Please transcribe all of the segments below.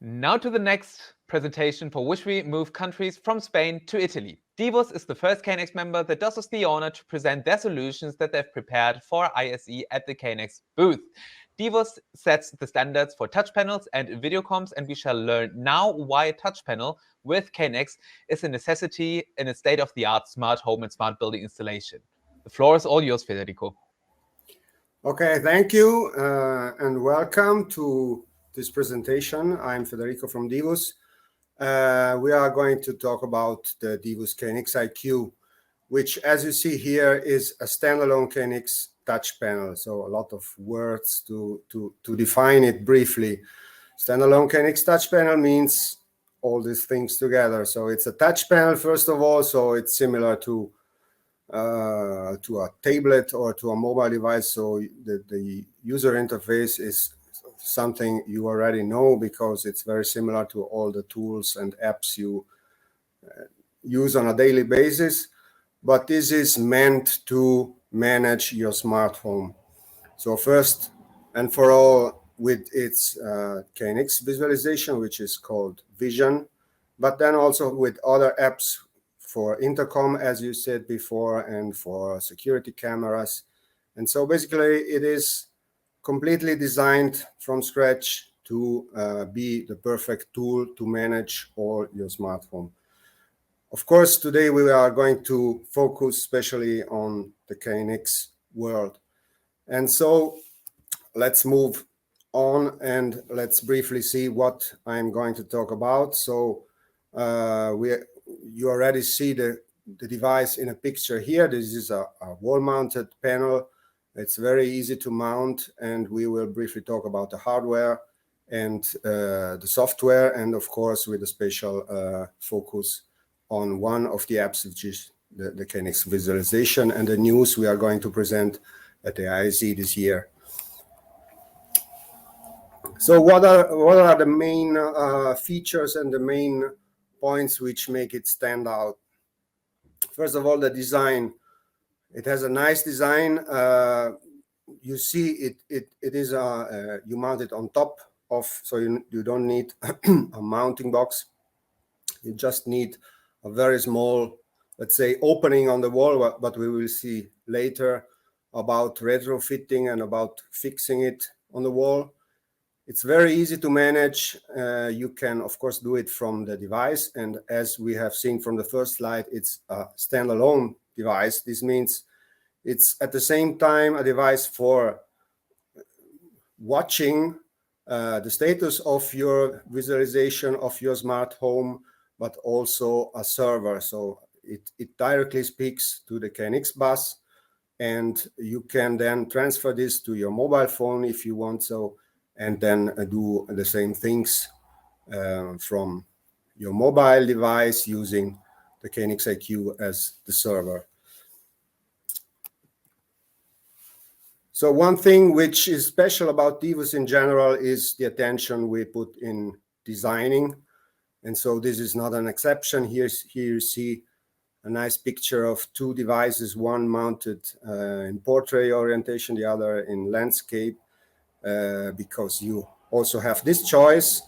Now to the next presentation, for which we move countries from Spain to Italy. Divus is the first KNX member that does us the honor to present their solutions that they've prepared for ISE at the KNX booth. Divus sets the standards for touch panels and video comms, and we shall learn now why a touch panel with KNX is a necessity in a state-of-the-art smart home and smart building installation. The floor is all yours, Federico. Okay, thank you and welcome to this presentation. I'm Federico from Divus. We are going to talk about the Divus KNX IQ, which, as you see here, is a standalone KNX touch panel. So a lot of words to define it briefly. Standalone KNX touch panel means all these things together. So it's a touch panel, first of all, so it's similar to a tablet or to a mobile device. So the user interface is something you already know because it's very similar to all the tools and apps you use on a daily basis. But this is meant to manage your smart home. So first and for all, with its KNX visualization, which is called Vision, but then also with other apps for intercom, as you said before, and for security cameras. And so basically it is completely designed from scratch to be the perfect tool to manage all your smart home. Of course, today we are going to focus especially on the KNX world. And so let's move on and let's briefly see what I'm going to talk about. So you already see the device in a picture here. This is a wall-mounted panel. It's very easy to mount, and we will briefly talk about the hardware and the software, and of course with a special focus on one of the apps, which is the KNX visualization and the news we are going to present at the ISE this year. So what are the main features and the main points which make it stand out? First of all, the design. It has a nice design. You see it is you mount it on top of, so you don't need a mounting box. You just need a very small, let's say, opening on the wall, but we will see later about retrofitting and about fixing it on the wall. It's very easy to manage. You can, of course, do it from the device. And as we have seen from the first slide, it's a standalone device. This means it's at the same time a device for watching the status of your visualization of your smart home, but also a server. So it directly speaks to the KNX bus, and you can then transfer this to your mobile phone if you want so, and then do the same things from your mobile device using the KNX IQ as the server. So one thing which is special about Divus in general is the attention we put in designing. And so this is not an exception. Here you see a nice picture of two devices, one mounted in portrait orientation, the other in landscape, because you also have this choice.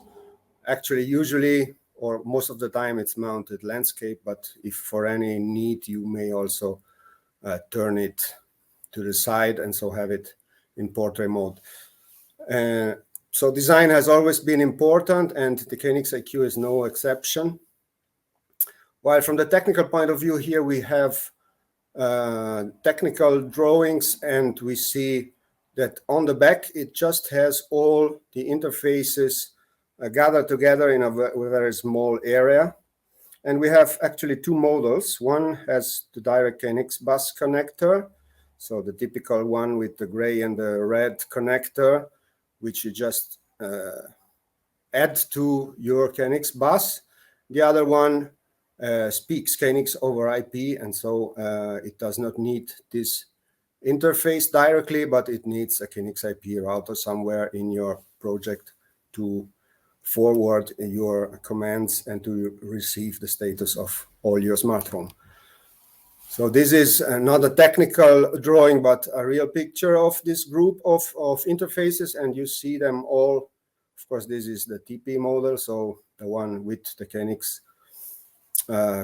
Actually, usually, or most of the time, it's mounted landscape, but if for any need, you may also turn it to the side and so have it in portrait mode. So design has always been important, and the KNX IQ is no exception. While from the technical point of view, here we have technical drawings, and we see that on the back, it just has all the interfaces gathered together in a very small area. And we have actually two models. One has the direct KNX bus connector, so the typical one with the gray and the red connector, which you just add to your KNX bus. The other one speaks KNX over IP, and so it does not need this interface directly, but it needs a KNX IP router somewhere in your project to forward your commands and to receive the status of all your smartphone. So this is not a technical drawing, but a real picture of this group of interfaces, and you see them all, of course, this is the TP model, so the one with the KNX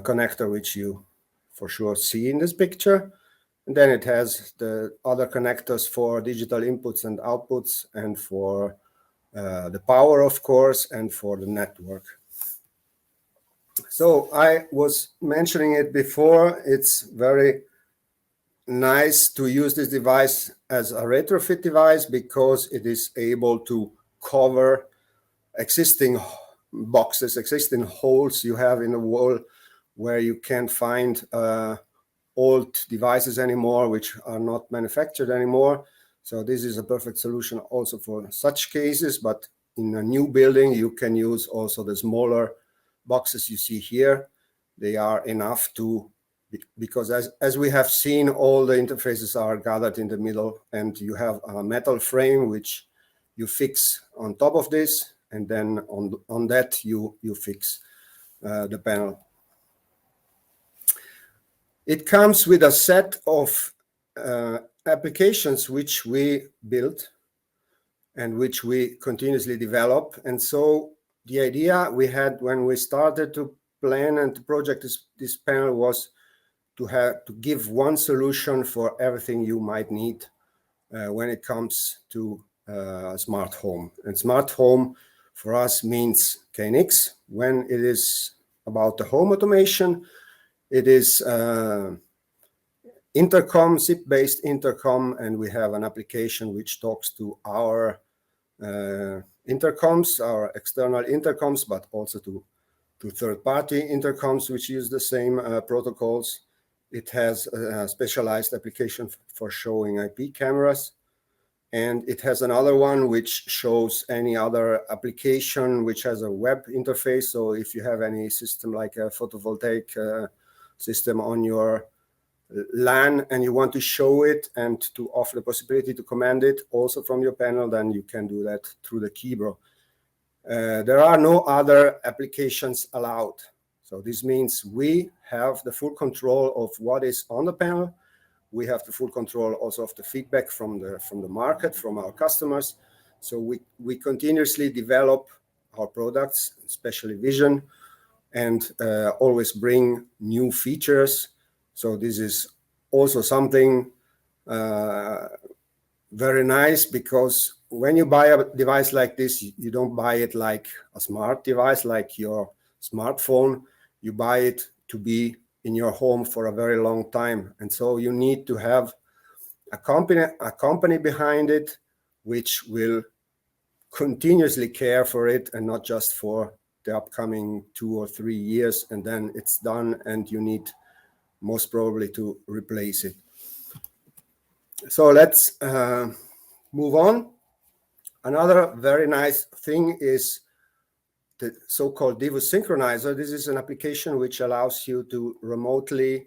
connector, which you for sure see in this picture. And then it has the other connectors for digital inputs and outputs, and for the power, of course, and for the network. So I was mentioning it before, it's very nice to use this device as a retrofit device because it is able to cover existing boxes, existing holes you have in the wall where you can't find old devices anymore, which are not manufactured anymore. So this is a perfect solution also for such cases, but in a new building, you can use also the smaller boxes you see here. They are enough to, because as we have seen, all the interfaces are gathered in the middle, and you have a metal frame which you fix on top of this, and then on that you fix the panel. It comes with a set of applications which we built and which we continuously develop. And so the idea we had when we started to plan and to project this panel was to give one solution for everything you might need when it comes to smart home. And smart home for us means KNX. When it is about the home automation, it is intercom, SIP-based intercom, and we have an application which talks to our intercoms, our external intercoms, but also to third-party intercoms which use the same protocols. It has a specialized application for showing IP cameras, and it has another one which shows any other application which has a web interface. So if you have any system like a photovoltaic system on your LAN and you want to show it and to offer the possibility to command it also from your panel, then you can do that through the Keyboard. There are no other applications allowed. So this means we have the full control of what is on the panel. We have the full control also of the feedback from the market, from our customers. So we continuously develop our products, especially vision, and always bring new features. So this is also something very nice, because when you buy a device like this, you don't buy it like a smart device, like your smartphone. You buy it to be in your home for a very long time. And so you need to have a company behind it, which will continuously care for it, and not just for the upcoming 2 or 3 years, and then it's done and you need most probably to replace it. So let's move on. Another very nice thing is the so-called Devo Synchronizer. This is an application which allows you to remotely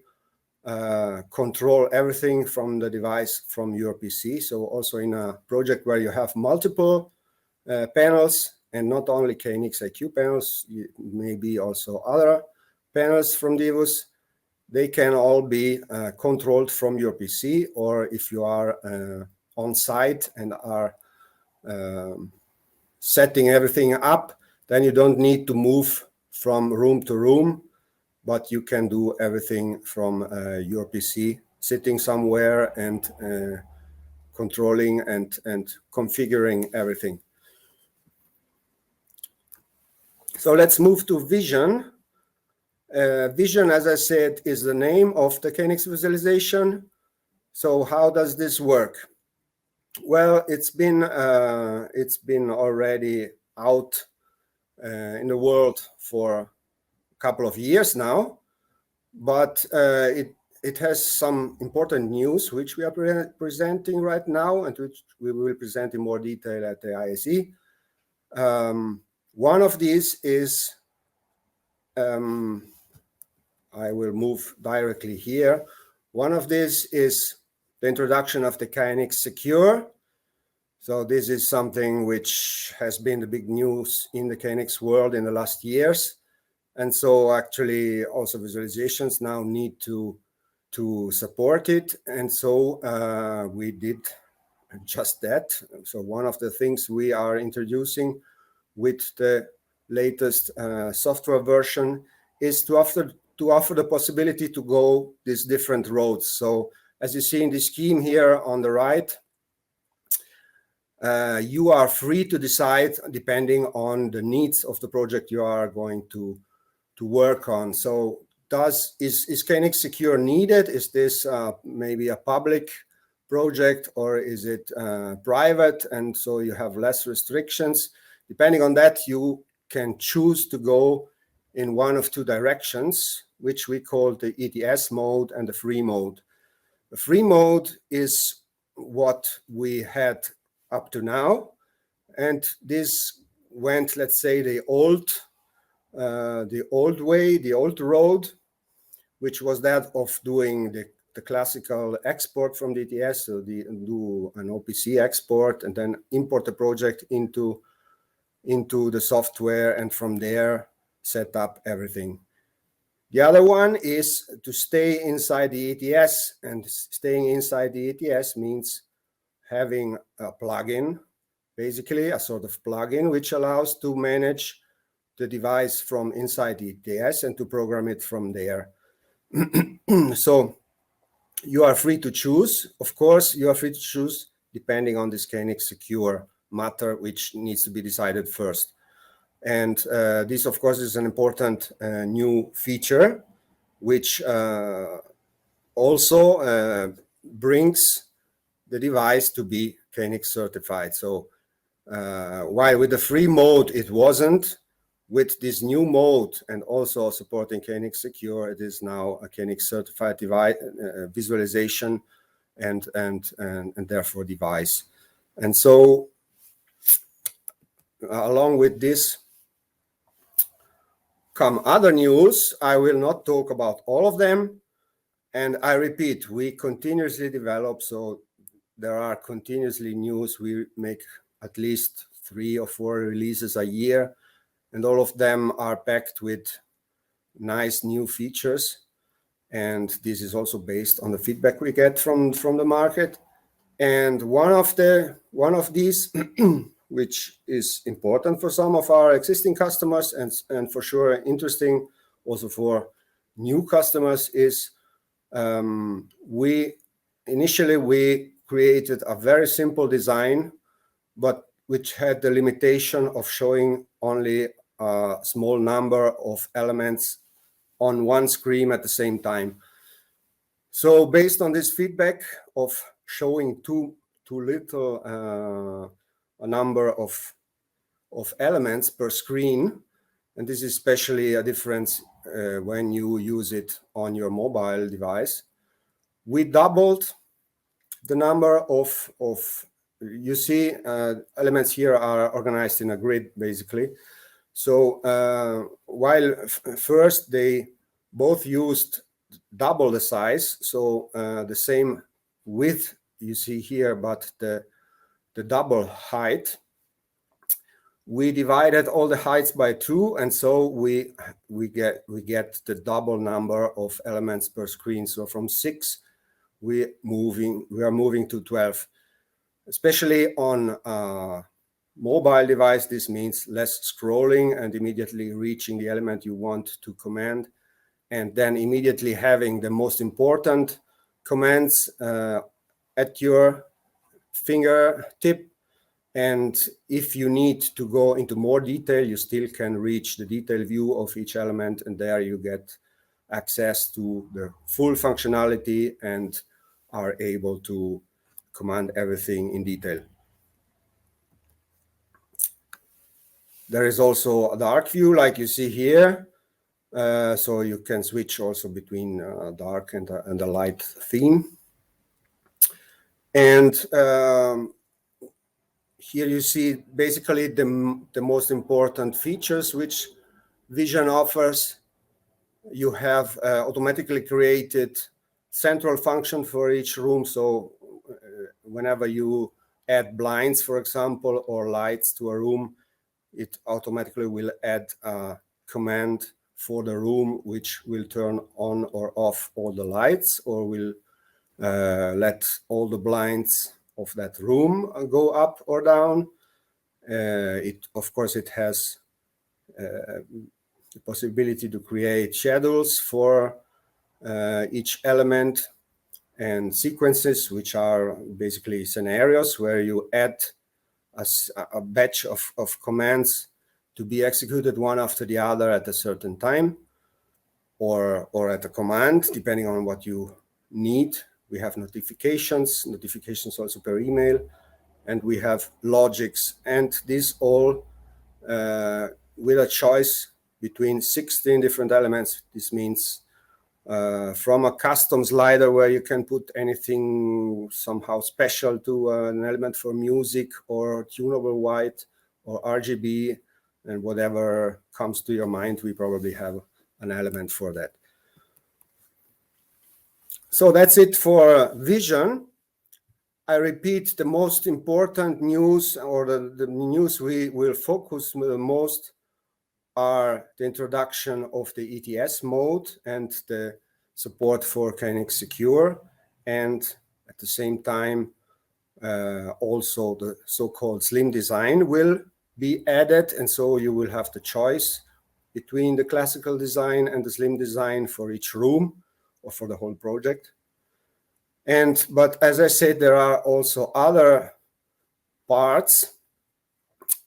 control everything from the device from your PC. So also in a project where you have multiple panels, and not only KNX IQ panels, maybe also other panels from Devos, they can all be controlled from your PC, or if you are on site and are setting everything up, then you don't need to move from room to room, but you can do everything from your PC, sitting somewhere and controlling and configuring everything. So let's move to Vision. Vision, as I said, is the name of the KNX visualization. So how does this work? Well, it's been already out in the world for a couple of years now, but it has some important news which we are presenting right now, and which we will present in more detail at the ISE. One of these is, I will move directly here. One of these is the introduction of the KNX Secure. So this is something which has been the big news in the KNX world in the last years. And so actually also visualizations now need to support it. And so we did just that. So one of the things we are introducing with the latest software version is to offer the possibility to go these different roads. So as you see in the scheme here on the right, you are free to decide depending on the needs of the project you are going to work on. So is KNX Secure needed? Is this maybe a public project, or is it private? And so you have less restrictions. Depending on that, you can choose to go in one of two directions, which we call the ETS mode and the free mode. The free mode is what we had up to now, and this went, let's say, the old way, the old road, which was that of doing the classical export from the ETS, so do an OPC export and then import the project into the software, and from there set up everything. The other one is to stay inside the ETS, and staying inside the ETS means having a plugin, basically a sort of plugin, which allows to manage the device from inside the ETS and to program it from there. So you are free to choose. Of course, you are free to choose depending on this KNX Secure matter, which needs to be decided first. And this, of course, is an important new feature, which also brings the device to be KNX certified. So while with the free mode it wasn't, with this new mode and also supporting KNX Secure, it is now a KNX certified device visualization and therefore device. And so along with this come other news. I will not talk about all of them. And I repeat, we continuously develop, so there are continuously news. We make at least 3 or 4 releases a year, and all of them are packed with nice new features. And this is also based on the feedback we get from the market. And one of these, which is important for some of our existing customers and for sure interesting also for new customers, is we created a very simple design, but which had the limitation of showing only a small number of elements on one screen at the same time. So based on this feedback of showing too little a number of elements per screen, and this is especially a difference when you use it on your mobile device, we doubled the number of you see elements here are organized in a grid basically. So while first they both used double the size, so the same width you see here, but the double height, we divided all the heights by 2, and so we get the double number of elements per screen. So from 6 we are moving to 12. Especially on a mobile device, this means less scrolling and immediately reaching the element you want to command, and then immediately having the most important commands at your fingertip. And if you need to go into more detail, you still can reach the detail view of each element, and there you get access to the full functionality and are able to command everything in detail. There is also a dark view like you see here. So you can switch also between dark and a light theme. And here you see basically the most important features which Vision offers. You have automatically created central function for each room. So whenever you add blinds, for example, or lights to a room, it automatically will add a command for the room which will turn on or off all the lights, or will let all the blinds of that room go up or down. Of course, it has the possibility to create schedules for each element and sequences, which are basically scenarios where you add a batch of commands to be executed one after the other at a certain time, or at a command, depending on what you need. We have notifications also per email, and we have logics, and this all with a choice between 16 different elements. This means from a custom slider where you can put anything somehow special to an element for music or tunable white or RGB, and whatever comes to your mind, we probably have an element for that. So that's it for vision. I repeat, the most important news, or the news we will focus the most, are the introduction of the ETS mode and the support for KNX Secure, and at the same time also the so-called slim design will be added, and so you will have the choice between the classical design and the slim design for each room or for the whole project. But as I said, there are also other parts.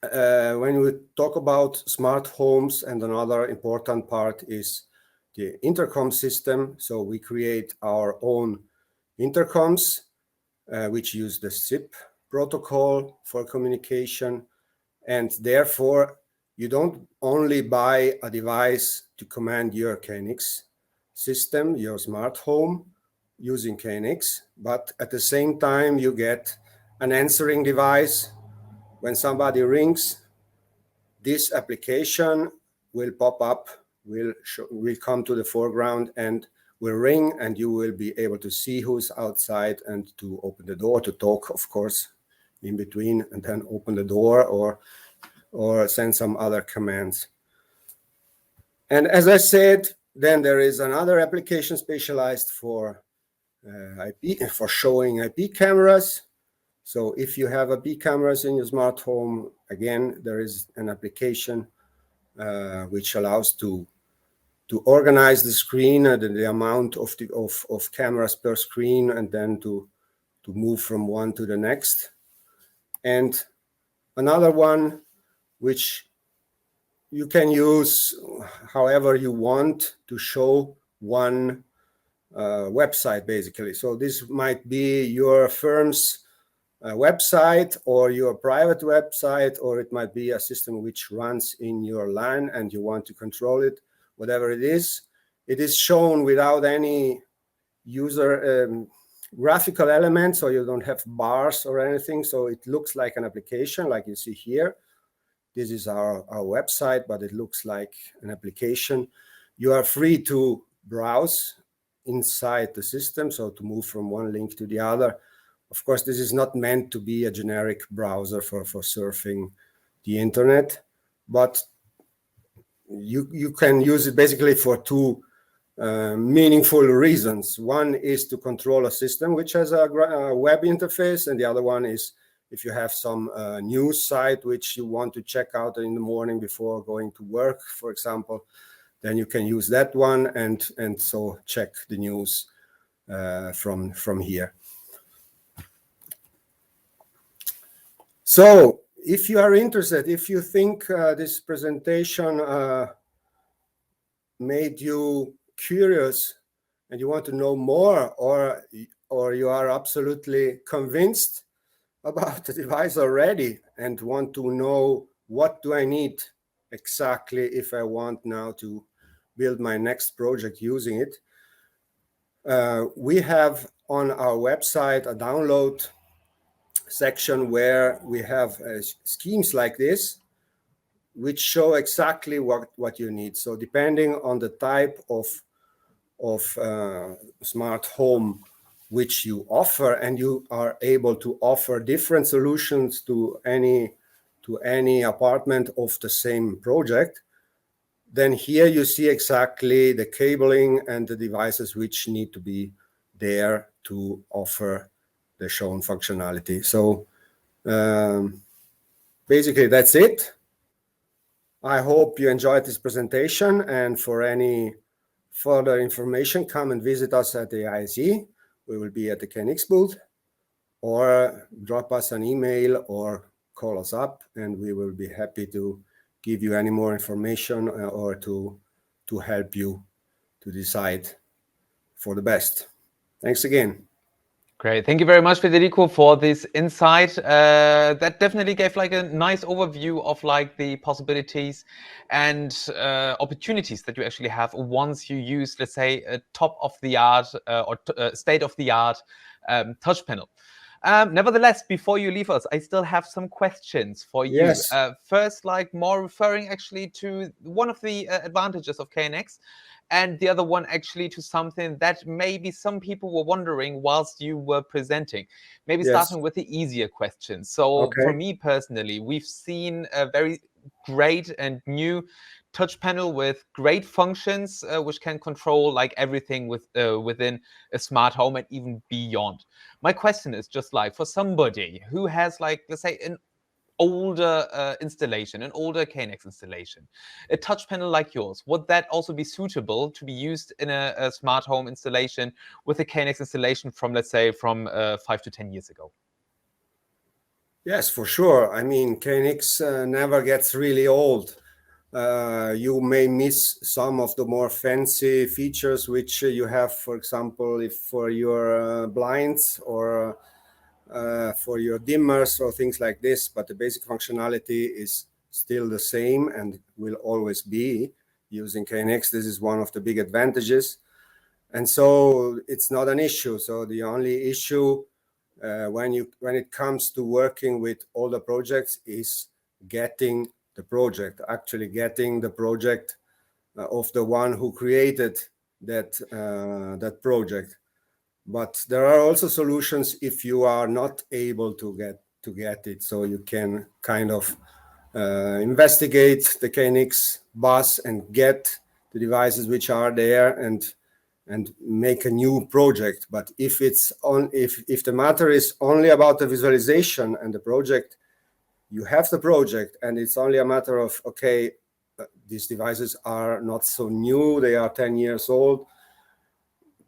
When we talk about smart homes, and another important part is the intercom system. So we create our own intercoms, which use the SIP protocol for communication. And therefore, you don't only buy a device to command your KNX system, your smart home, using KNX, but at the same time, you get an answering device. When somebody rings, this application will pop up, will come to the foreground and will ring, and you will be able to see who's outside and to open the door, to talk, of course, in between, and then open the door or send some other commands. And as I said, then there is another application specialized for IP, for showing IP cameras. So if you have IP cameras in your smart home, again, there is an application which allows to organize the screen, the amount of cameras per screen, and then to move from one to the next. And another one which you can use however you want to show one website, basically. So this might be your firm's website or your private website, or it might be a system which runs in your LAN and you want to control it. Whatever it is shown without any user graphical elements, so you don't have bars or anything. So it looks like an application, like you see here. This is our website, but it looks like an application. You are free to browse inside the system, so to move from one link to the other. Of course, this is not meant to be a generic browser for surfing the internet, but you can use it basically for two meaningful reasons. One is to control a system which has a web interface, and the other one is if you have some news site which you want to check out in the morning before going to work, for example, then you can use that one and so check the news from here. So if you are interested, if you think this presentation made you curious and you want to know more, or you are absolutely convinced about the device already and want to know what do I need exactly if I want now to build my next project using it, we have on our website a download section where we have schemes like this, which show exactly what you need. So depending on the type of smart home which you offer, and you are able to offer different solutions to any apartment of the same project, then here you see exactly the cabling and the devices which need to be there to offer the shown functionality. So basically that's it. I hope you enjoyed this presentation, and for any further information, come and visit us at the ISE. We will be at the KNX booth, or drop us an email or call us up, and we will be happy to give you any more information or to help you to decide for the best. Thanks again. Great. Thank you very much, Federico, for this insight. That definitely gave like a nice overview of like the possibilities and opportunities that you actually have once you use, let's say, a top-of-the-art or state-of-the-art touch panel. Nevertheless, before you leave us, I still have some questions for you. Yes. First, like more referring actually to one of the advantages of KNX, and the other one actually to something that maybe some people were wondering whilst you were presenting. Maybe starting with the easier questions. So for me personally, we've seen a very great and new touch panel with great functions, which can control like everything within a smart home and even beyond. My question is just like for somebody who has like, let's say, an older installation, an older KNX installation, a touch panel like yours, would that also be suitable to be used in a smart home installation with a KNX installation from, let's say, from 5 to 10 years ago? Yes, for sure. I mean, KNX never gets really old. You may miss some of the more fancy features which you have, for example, if for your blinds or for your dimmers or things like this, but the basic functionality is still the same and will always be using KNX. This is one of the big advantages. And so it's not an issue. So the only issue when it comes to working with older projects is getting the project, actually getting the project of the one who created that project. But there are also solutions if you are not able to get it. So you can kind of investigate the KNX bus and get the devices which are there and make a new project. But if the matter is only about the visualization and the project, you have the project, and it's only a matter of, okay, these devices are not so new, they are 10 years old.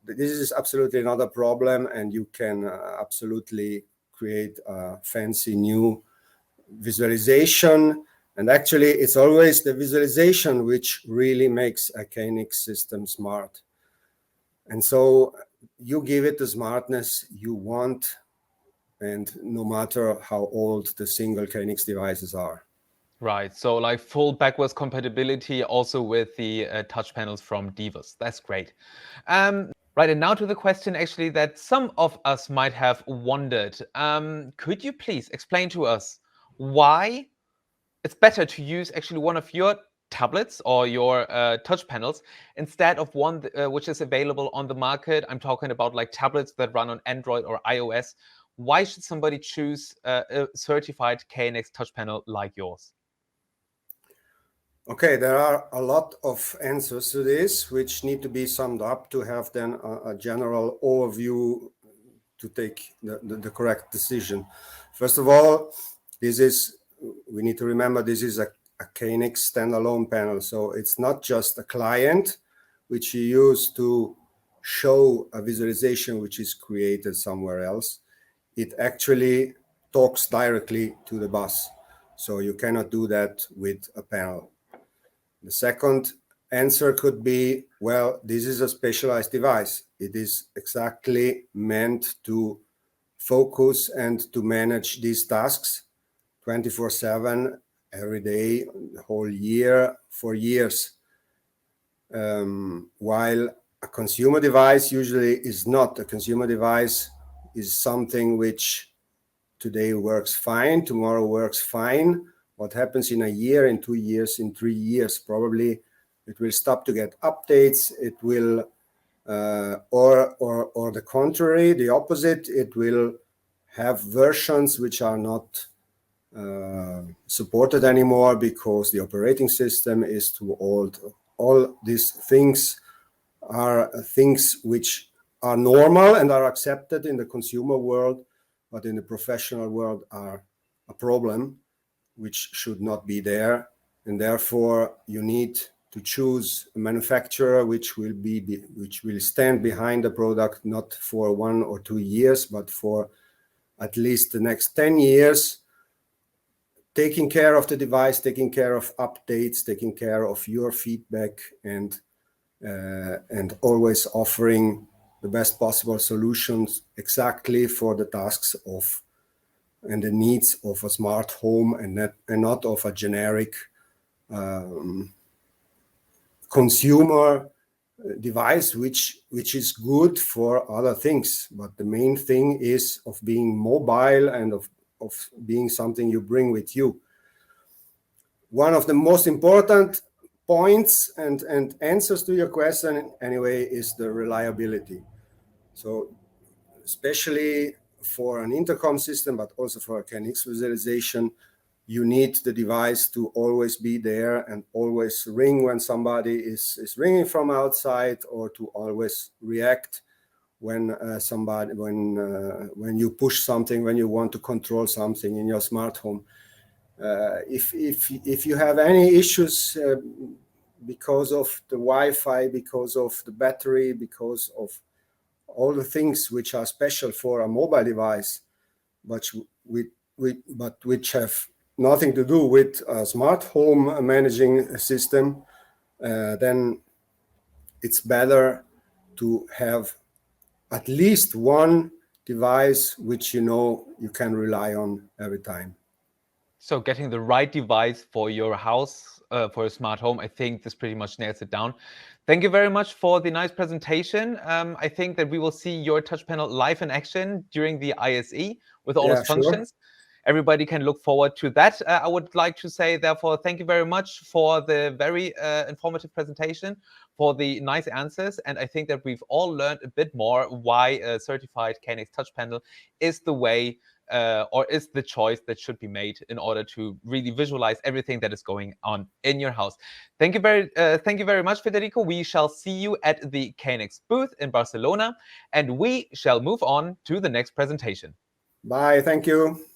This is absolutely not a problem, and you can absolutely create a fancy new visualization. And actually, it's always the visualization which really makes a KNX system smart. And so you give it the smartness you want, and no matter how old the single KNX devices are. Right, so like full backwards compatibility also with the touch panels from Divus. That's great. Right, and now to the question actually that some of us might have wondered. Could you please explain to us why it's better to use actually one of your tablets or your touch panels instead of one which is available on the market? I'm talking about like tablets that run on Android or iOS. Why should somebody choose a certified KNX touch panel like yours? Okay, there are a lot of answers to this, which need to be summed up to have then a general overview to take the correct decision. First of all, we need to remember this is a KNX standalone panel. So it's not just a client which you use to show a visualization which is created somewhere else. It actually talks directly to the bus. So you cannot do that with a panel. The second answer could be, well, this is a specialized device. It is exactly meant to focus and to manage these tasks 24/7, every day, the whole year, for years. While a consumer device usually is not. A consumer device is something which today works fine, tomorrow works fine. What happens in a year, in 2 years, in 3 years, probably it will stop to get updates. It will, or the contrary, the opposite. It will have versions which are not supported anymore because the operating system is too old. All these things are things which are normal and are accepted in the consumer world, but in the professional world are a problem. which should not be there. And therefore you need to choose a manufacturer which will stand behind the product, not for 1 or 2 years, but for at least the next 10 years, taking care of the device, taking care of updates, taking care of your feedback, and always offering the best possible solutions exactly for the tasks of and the needs of a smart home, and not of a generic consumer device, which is good for other things. But the main thing is of being mobile and of being something you bring with you. One of the most important points and answers to your question anyway is the reliability. So especially for an intercom system, but also for a KNX visualization, you need the device to always be there and always ring when somebody is ringing from outside, or to always react when when you push something, when you want to control something in your smart home. If you have any issues because of the Wi-Fi, because of the battery, because of all the things which are special for a mobile device, but which have nothing to do with a smart home managing system, then it's better to have at least one device which you can rely on every time. So getting the right device for your house, for a smart home, I think this pretty much nails it down. Thank you very much for the nice presentation. I think that we will see your touch panel live in action during the ISE with all its functions. Sure. Everybody can look forward to that. I would like to say, therefore, thank you very much for the very informative presentation, for the nice answers. And I think that we've all learned a bit more why a certified KNX touch panel is the way or is the choice that should be made in order to really visualize everything that is going on in your house. Thank you very much, Federico. We shall see you at the KNX booth in Barcelona, and we shall move on to the next presentation. Bye. Thank you.